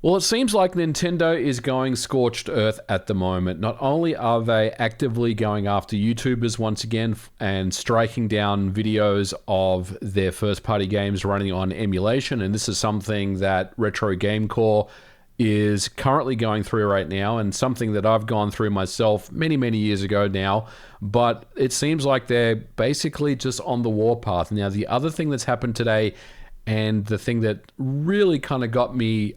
Well, it seems like Nintendo is going scorched earth at the moment. Not only are they actively going after YouTubers once again and striking down videos of their first-party games running on emulation, and this is something that Retro Game Core is currently going through right now, and something that I've gone through myself many, many years ago now, but it seems like they're basically just on the warpath. Now, the other thing that's happened today, and the thing that really kind of got me,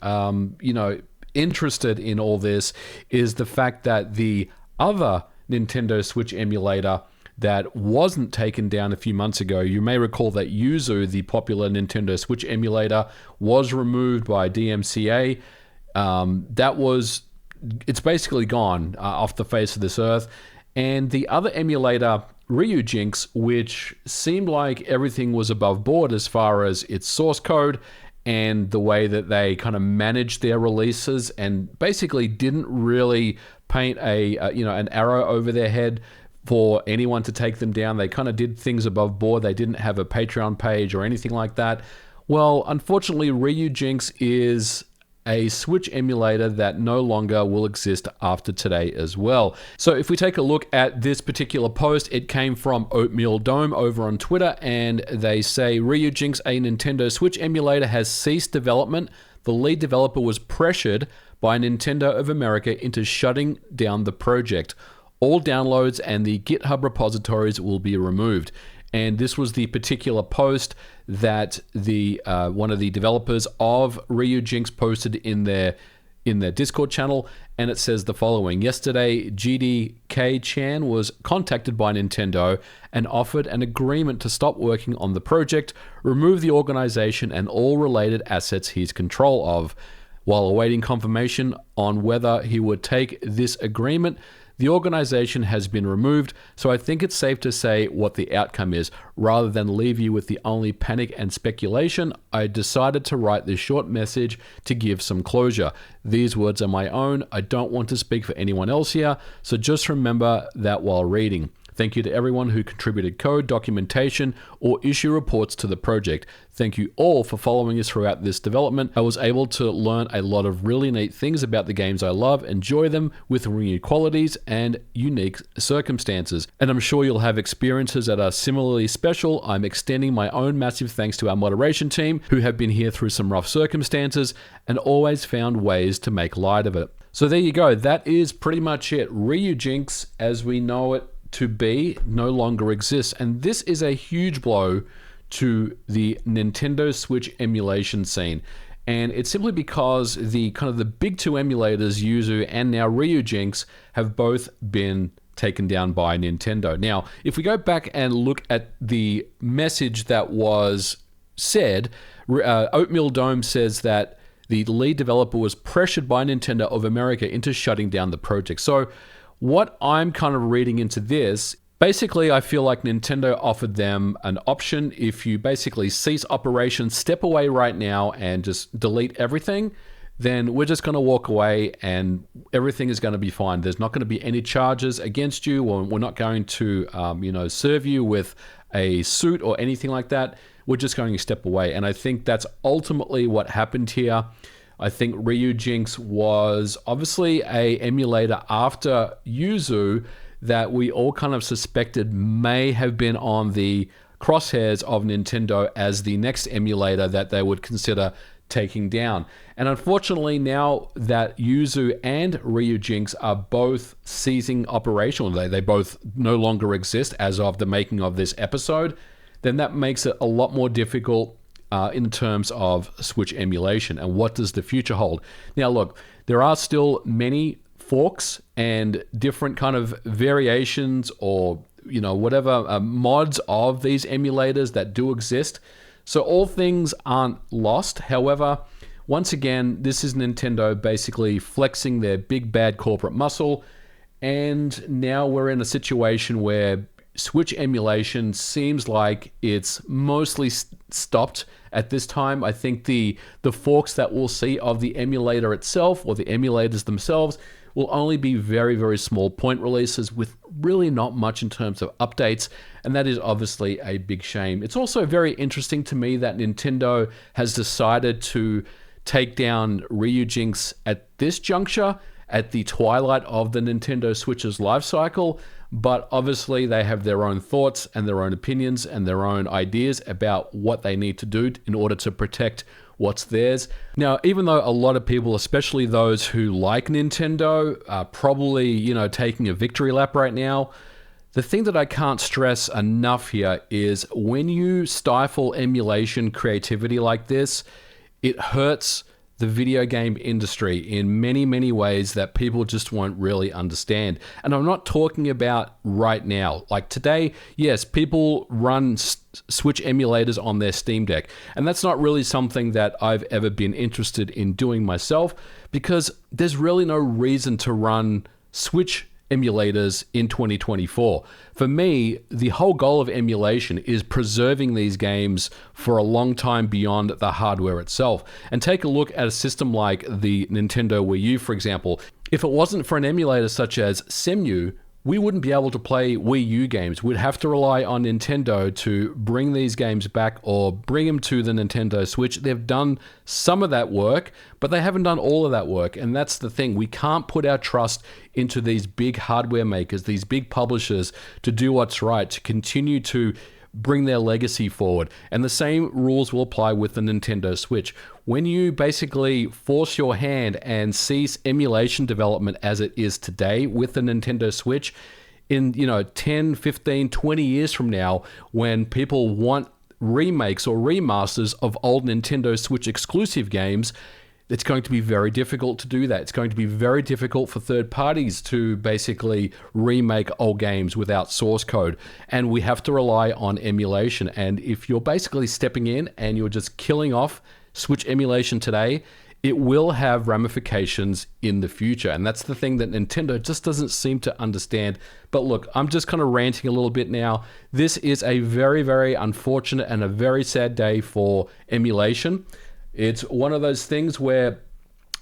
interested in all this, is the fact that the other Nintendo Switch emulator that wasn't taken down a few months ago, you may recall that Yuzu, the popular Nintendo Switch emulator, was removed by DMCA. It's basically gone off the face of this earth. And the other emulator, Ryujinx, which seemed like everything was above board as far as its source code and the way that they kind of managed their releases, and basically didn't really paint an arrow over their head for anyone to take them down. They kind of did things above board. They didn't have a Patreon page or anything like that. Well, unfortunately, Ryujinx is a Switch emulator that no longer will exist after today as well. So if we take a look at this particular post, it came from Oatmeal Dome over on Twitter, and they say, Ryujinx, a Nintendo Switch emulator, has ceased development. The lead developer was pressured by Nintendo of America into shutting down the project. All downloads and the GitHub repositories will be removed. And this was the particular post that the one of the developers of Ryujinx posted in their Discord channel, and it says the following: yesterday, GDK Chan was contacted by Nintendo and offered an agreement to stop working on the project, remove the organization and all related assets he's control of. While awaiting confirmation on whether he would take this agreement, the organization has been removed, so I think it's safe to say what the outcome is. Rather than leave you with the only panic and speculation, I decided to write this short message to give some closure. These words are my own. I don't want to speak for anyone else here, so just remember that while reading. Thank you to everyone who contributed code, documentation, or issue reports to the project. Thank you all for following us throughout this development. I was able to learn a lot of really neat things about the games I love, enjoy them with renewed qualities and unique circumstances. And I'm sure you'll have experiences that are similarly special. I'm extending my own massive thanks to our moderation team, who have been here through some rough circumstances and always found ways to make light of it. So there you go. That is pretty much it. Ryujinx, as we know it to be, no longer exists, and this is a huge blow to the Nintendo Switch emulation scene. And it's simply because the big two emulators, Yuzu and now Ryujinx, have both been taken down by Nintendo. Now, if we go back and look at the message that was said, Oatmeal Dome says that the lead developer was pressured by Nintendo of America into shutting down the project. So what I'm kind of reading into this, basically I feel like Nintendo offered them an option. If you basically cease operations, step away right now and just delete everything, then we're just going to walk away and everything is going to be fine. There's not going to be any charges against you, or we're not going to serve you with a suit or anything like that. We're just going to step away. And I think that's ultimately what happened here. I think Ryujinx was obviously a emulator after Yuzu that we all kind of suspected may have been on the crosshairs of Nintendo as the next emulator that they would consider taking down. And unfortunately, now that Yuzu and Ryujinx are both ceasing operation, they both no longer exist as of the making of this episode, then that makes it a lot more difficult in terms of Switch emulation. And what does the future hold? Now, look, there are still many forks and different kind of variations or, whatever mods of these emulators that do exist. So all things aren't lost. However, once again, this is Nintendo basically flexing their big bad corporate muscle. And now we're in a situation where Switch emulation seems like it's mostly stopped at this time. I think the forks that we'll see of the emulator itself, or the emulators themselves, will only be very, very small point releases with really not much in terms of updates, and that is obviously a big shame. It's also very interesting to me that Nintendo has decided to take down Ryujinx at this juncture, at the twilight of the Nintendo Switch's life cycle, but obviously they have their own thoughts and their own opinions and their own ideas about what they need to do in order to protect what's theirs. Now, even though a lot of people, especially those who like Nintendo, are probably, you know, taking a victory lap right now, the thing that I can't stress enough here is when you stifle emulation creativity like this, it hurts the video game industry in many, many ways that people just won't really understand. And I'm not talking about right now. Like today, yes, people run Switch emulators on their Steam Deck. And that's not really something that I've ever been interested in doing myself, because there's really no reason to run Switch emulators in 2024. For me, the whole goal of emulation is preserving these games for a long time beyond the hardware itself. And take a look at a system like the Nintendo Wii U, for example. If it wasn't for an emulator such as Cemu, we wouldn't be able to play Wii U games. We'd have to rely on Nintendo to bring these games back or bring them to the Nintendo Switch. They've done some of that work, but they haven't done all of that work. And that's the thing. We can't put our trust into these big hardware makers, these big publishers, to do what's right, to continue to bring their legacy forward. And the same rules will apply with the Nintendo Switch. When you basically force your hand and cease emulation development as it is today with the Nintendo Switch, in 10, 15, 20 years from now, when people want remakes or remasters of old Nintendo Switch exclusive games, it's going to be very difficult to do that. It's going to be very difficult for third parties to basically remake old games without source code. And we have to rely on emulation. And if you're basically stepping in and you're just killing off Switch emulation today, it will have ramifications in the future. And that's the thing that Nintendo just doesn't seem to understand. But look, I'm just kind of ranting a little bit now. This is a very, very unfortunate and a very sad day for emulation. It's one of those things where,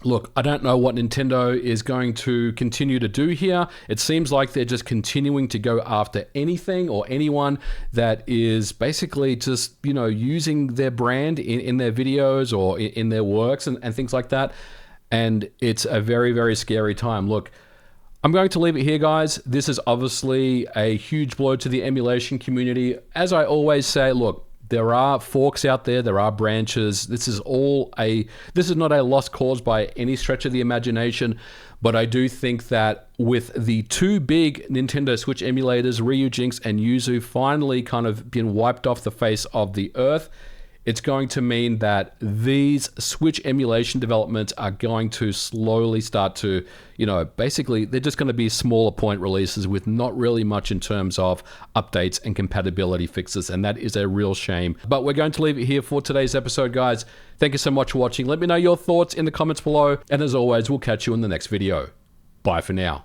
look, I don't know what Nintendo is going to continue to do here. It seems like they're just continuing to go after anything or anyone that is basically just, using their brand in their videos or in their works and things like that. And it's a very, very scary time. Look, I'm going to leave it here, guys. This is obviously a huge blow to the emulation community. As I always say, look, there are forks out there, there are branches. This is not a lost cause by any stretch of the imagination, but I do think that with the two big Nintendo Switch emulators, Ryujinx and Yuzu, finally kind of been wiped off the face of the earth, it's going to mean that these Switch emulation developments are going to slowly start to, basically they're just going to be smaller point releases with not really much in terms of updates and compatibility fixes, and that is a real shame. But we're going to leave it here for today's episode, guys. Thank you so much for watching. Let me know your thoughts in the comments below, and as always, we'll catch you in the next video. Bye for now.